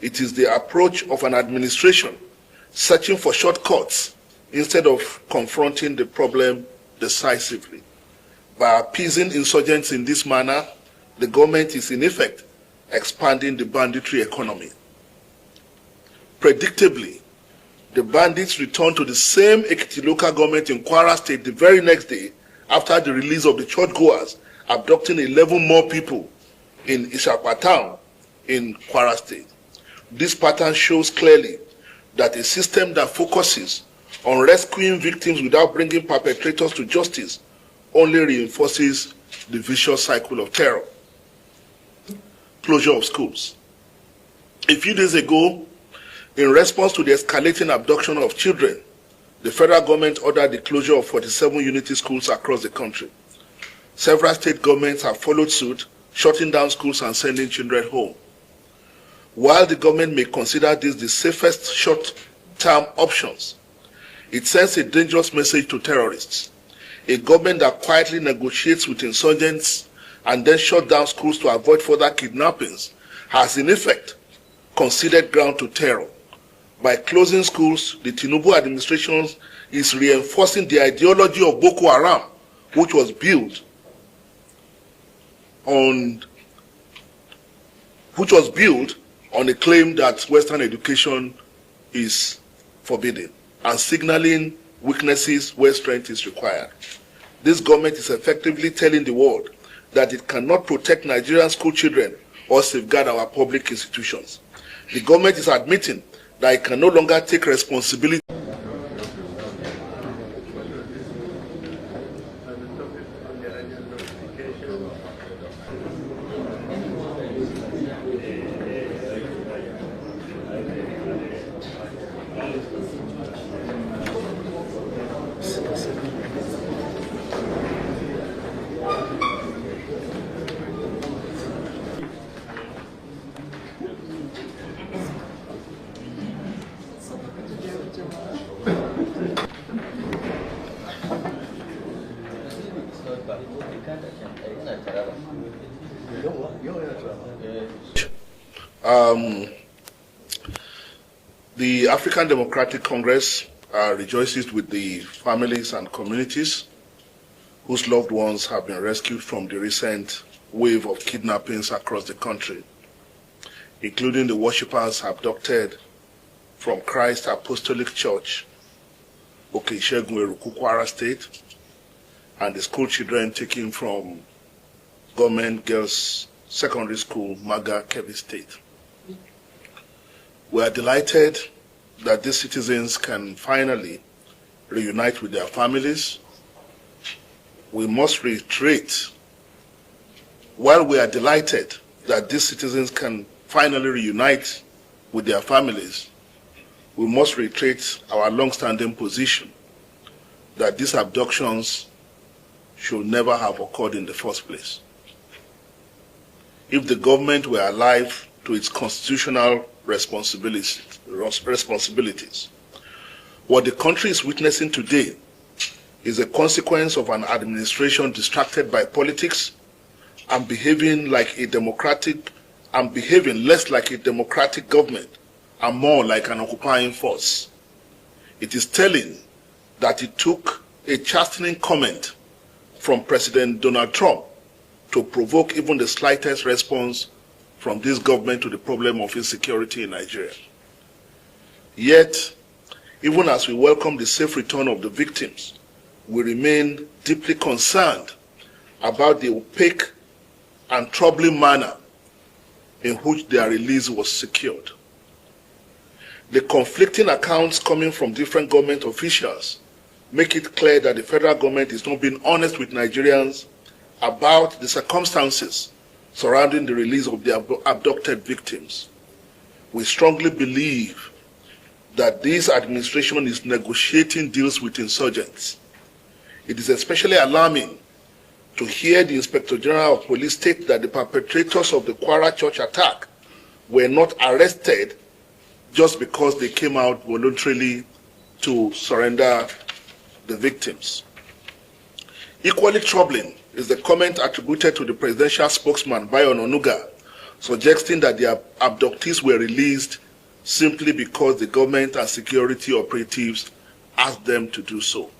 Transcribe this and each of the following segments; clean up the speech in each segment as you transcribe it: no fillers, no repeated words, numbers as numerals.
It is the approach of an administration searching for shortcuts instead of confronting the problem decisively. By appeasing insurgents in this manner, the government is in effect expanding the banditry economy. Predictably, the bandits returned to the same Ekiti local government in Kwara State the very next day after the release of the churchgoers, abducting 11 more people in Ishakwa town in Kwara State. This pattern shows clearly that a system that focuses on rescuing victims without bringing perpetrators to justice only reinforces the vicious cycle of terror. Closure of schools. A few days ago, in response to the escalating abduction of children, the federal government ordered the closure of 47 unity schools across the country. Several state governments have followed suit, shutting down schools and sending children home. While the government may consider this the safest short-term options, it sends a dangerous message to terrorists. A government that quietly negotiates with insurgents and then shut down schools to avoid further kidnappings has in effect conceded ground to terror. By closing schools, the Tinubu administration is reinforcing the ideology of Boko Haram, which was built on a claim that Western education is forbidden and signaling weaknesses where strength is required. This government is effectively telling the world that it cannot protect Nigerian school children or safeguard our public institutions. The government is admitting that it can no longer take responsibility. The African Democratic Congress rejoices with the families and communities whose loved ones have been rescued from the recent wave of kidnappings across the country, including the worshippers abducted from Christ Apostolic Church, Okeishegun Eruku, Kwara State, and the school children taken from Government Girls Secondary School, Maga, Kebbi State. We are delighted that these citizens can finally reunite with their families. We must reiterate, while we are delighted that these citizens can finally reunite with their families, we must reiterate our long-standing position that these abductions should never have occurred in the first place. If the government were alive to its constitutional responsibilities, what the country is witnessing today is a consequence of an administration distracted by politics and behaving less like a democratic government and more like an occupying force. It is telling that it took a chastening comment from President Donald Trump to provoke even the slightest response from this government to the problem of insecurity in Nigeria. Yet, even as we welcome the safe return of the victims, we remain deeply concerned about the opaque and troubling manner in which their release was secured. The conflicting accounts coming from different government officials make it clear that the federal government is not being honest with Nigerians about the circumstances surrounding the release of the abducted victims. We strongly believe that this administration is negotiating deals with insurgents. It is especially alarming to hear the Inspector General of Police state that the perpetrators of the Kwara Church attack were not arrested just because they came out voluntarily to surrender the victims. Equally troubling is the comment attributed to the presidential spokesman, Bayo Onunuga, suggesting that the abductees were released simply because the government and security operatives asked them to do so.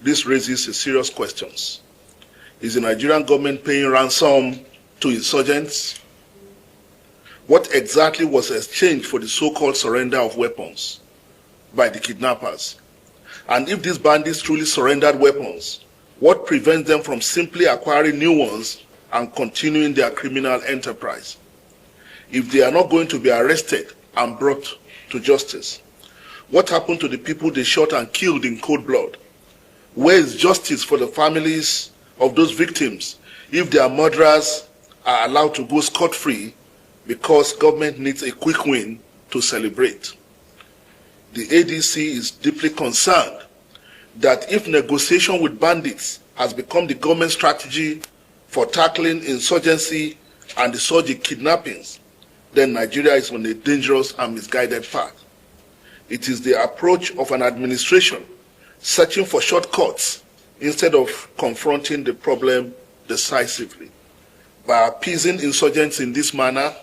This raises serious questions. Is the Nigerian government paying ransom to insurgents? What exactly was exchanged for the so-called surrender of weapons by the kidnappers? And if these bandits truly surrendered weapons, what prevents them from simply acquiring new ones and continuing their criminal enterprise? If they are not going to be arrested and brought to justice, what happened to the people they shot and killed in cold blood? Where is justice for the families of those victims if their murderers are allowed to go scot-free because government needs a quick win to celebrate? The ADC is deeply concerned that if negotiation with bandits has become the government strategy for tackling insurgency and the surge in kidnappings, then Nigeria is on a dangerous and misguided path. It is the approach of an administration searching for shortcuts instead of confronting the problem decisively. By appeasing insurgents in this manner,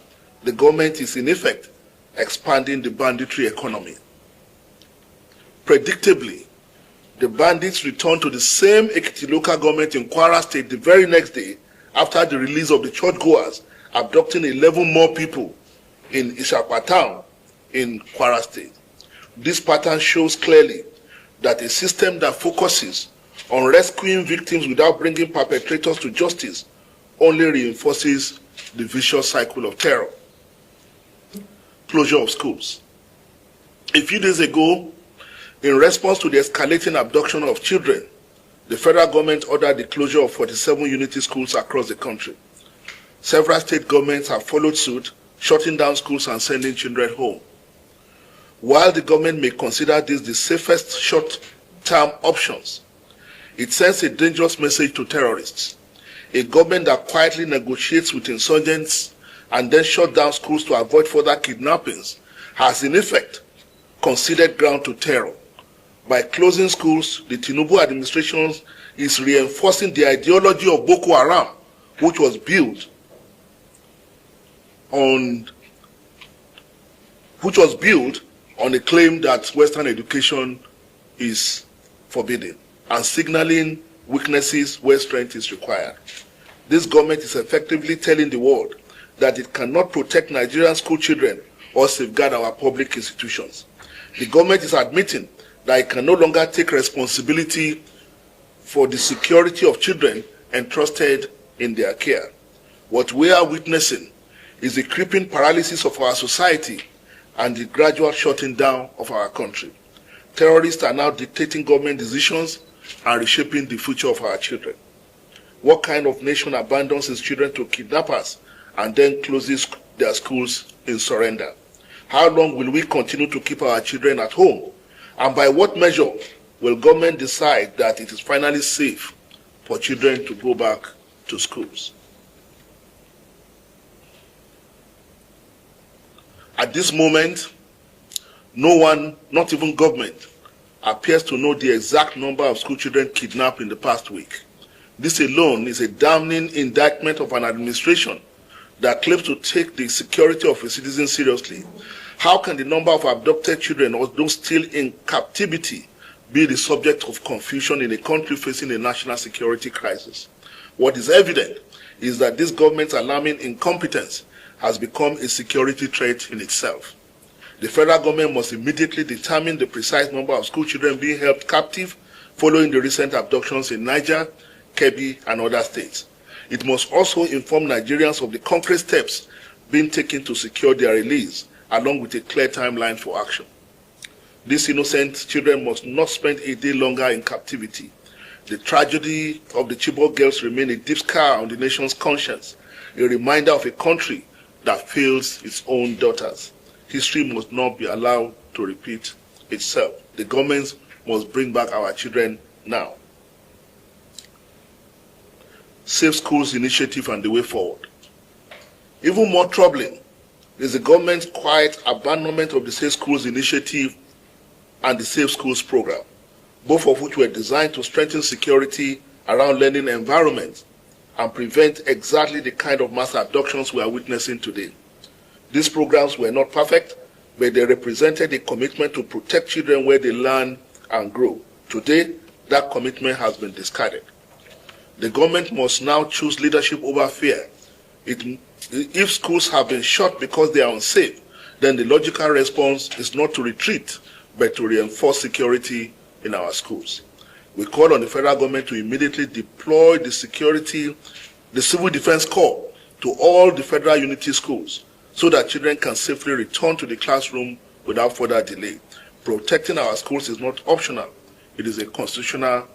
the government is in effect expanding the banditry economy. Predictably, the bandits returned to the same Ekiti local government in Kwara State the very next day after the release of the churchgoers, abducting 11 more people in Ishakwa town in Kwara State. This pattern shows clearly that a system that focuses on rescuing victims without bringing perpetrators to justice only reinforces the vicious cycle of terror. Closure of schools. A few days ago, in response to the escalating abduction of children, the federal government ordered the closure of 47 unity schools across the country. Several state governments have followed suit, shutting down schools and sending children home. While the government may consider this the safest short-term options, it sends a dangerous message to terrorists. A government that quietly negotiates with insurgents and then shut down schools to avoid further kidnappings has in effect conceded ground to terror. By closing schools, the Tinubu administration is reinforcing the ideology of Boko Haram, which was built on a claim that Western education is forbidden and signaling weaknesses where strength is required. This government is effectively telling the world that it cannot protect Nigerian school children or safeguard our public institutions. The government is admitting that it can no longer take responsibility for the security of children entrusted in their care. What we are witnessing is the creeping paralysis of our society and the gradual shutting down of our country. Terrorists are now dictating government decisions and reshaping the future of our children. What kind of nation abandons its children to kidnappers and then closes their schools in surrender? How long will we continue to keep our children at home? And by what measure will government decide that it is finally safe for children to go back to schools? At this moment, no one, not even government, appears to know the exact number of school children kidnapped in the past week. This alone is a damning indictment of an administration that claims to take the security of its citizens seriously. How can the number of abducted children or those still in captivity be the subject of confusion in a country facing a national security crisis? What is evident is that this government's alarming incompetence has become a security threat in itself. The federal government must immediately determine the precise number of school children being held captive following the recent abductions in Niger, Kebbi, and other states. It must also inform Nigerians of the concrete steps being taken to secure their release, along with a clear timeline for action. These innocent children must not spend a day longer in captivity. The tragedy of the Chibok girls remains a deep scar on the nation's conscience, a reminder of a country that fails its own daughters. History must not be allowed to repeat itself. The governments must bring back our children now. Safe Schools Initiative and the way forward. Even more troubling is the government's quiet abandonment of the Safe Schools Initiative and the Safe Schools program, both of which were designed to strengthen security around learning environments and prevent exactly the kind of mass abductions we are witnessing today. These programs were not perfect, but they represented a commitment to protect children where they learn and grow. Today, that commitment has been discarded. The government must now choose leadership over fear. If schools have been shut because they are unsafe, then the logical response is not to retreat, but to reinforce security in our schools. We call on the federal government to immediately deploy the Civil Defense Corps to all the federal unity schools so that children can safely return to the classroom without further delay. Protecting our schools is not optional. It is a constitutional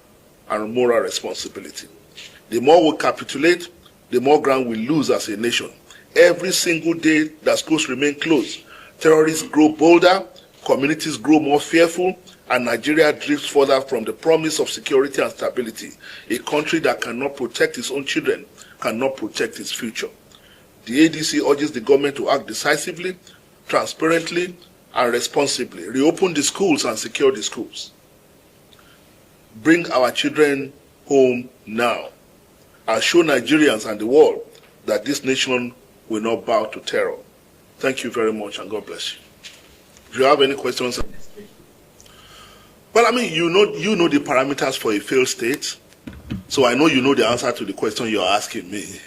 and moral responsibility. The more we capitulate, the more ground we lose as a nation. Every single day that schools remain closed, terrorists grow bolder, communities grow more fearful, and Nigeria drifts further from the promise of security and stability. A country that cannot protect its own children cannot protect its future. The ADC urges the government to act decisively, transparently, and responsibly. Reopen the schools and secure the schools. Bring our children home now and show Nigerians and the world that this nation will not bow to terror. Thank you very much, and God bless you. Do you have any questions? Well, I mean, you know the parameters for a failed state, so I know you know the answer to the question you're asking me.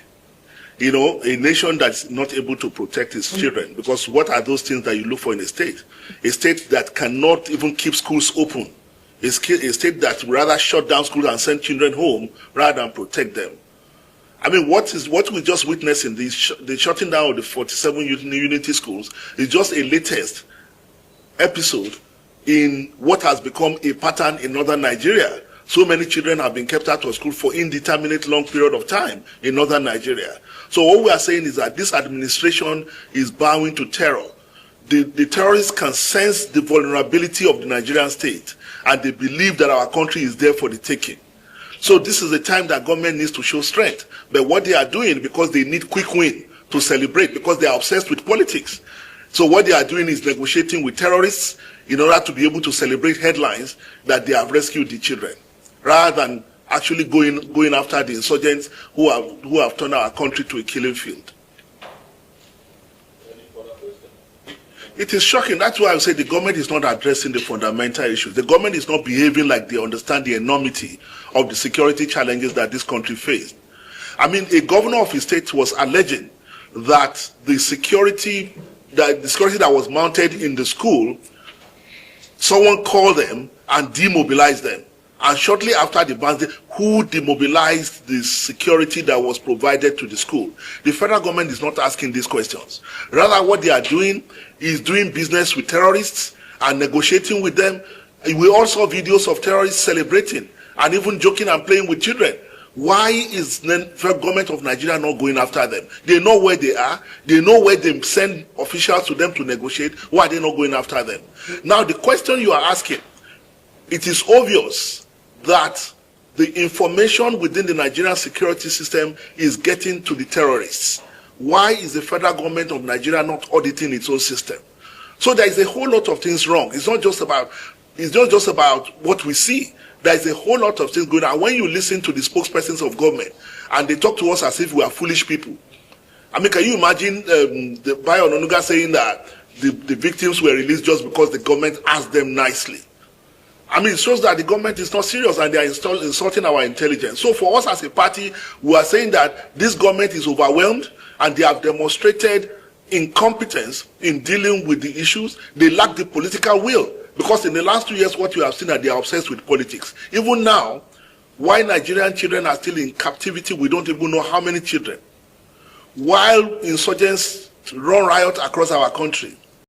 You know, a nation that's not able to protect its children, because what are those things that you look for in a state? A state that cannot even keep schools open. A state that would rather shut down schools and send children home rather than protect them. I mean, what we just witnessed in the shutting down of the 47 unity schools is just a latest episode in what has become a pattern in northern Nigeria. So many children have been kept out of school for indeterminate long period of time in northern Nigeria. So what we are saying is that this administration is bowing to terror. The terrorists can sense the vulnerability of the Nigerian state, and they believe that our country is there for the taking. So this is the time that government needs to show strength. But what they are doing, because they need quick win to celebrate, because they are obsessed with politics. So what they are doing is negotiating with terrorists in order to be able to celebrate headlines that they have rescued the children, rather than actually going after the insurgents who have turned our country to a killing field. It is shocking. That's why I say the government is not addressing the fundamental issues. The government is not behaving like they understand the enormity of the security challenges that this country faced. I mean, a governor of his state was alleging that the security that was mounted in the school, someone called them and demobilized them. And shortly after the bandits, who demobilized the security that was provided to the school? The federal government is not asking these questions. Rather, what they are doing is doing business with terrorists and negotiating with them. We also saw videos of terrorists celebrating and even joking and playing with children. Why is the federal government of Nigeria not going after them? They know where they are. They know where they send officials to them to negotiate. Why are they not going after them? Now, the question you are asking, it is obvious that the information within the Nigerian security system is getting to the terrorists. Why is the federal government of Nigeria not auditing its own system? So there is a whole lot of things wrong. It's not just about what we see. There is a whole lot of things going on. And when you listen to the spokespersons of government and they talk to us as if we are foolish people. I mean, can you imagine the Bayo Ononuga saying that the victims were released just because the government asked them nicely? I mean, it shows that the government is not serious and they are insulting our intelligence. So for us as a party, we are saying that this government is overwhelmed and they have demonstrated incompetence in dealing with the issues. They lack the political will, because in the last 2 years, what you have seen is that they are obsessed with politics. Even now, while Nigerian children are still in captivity, we don't even know how many children. While insurgents run riot across our country,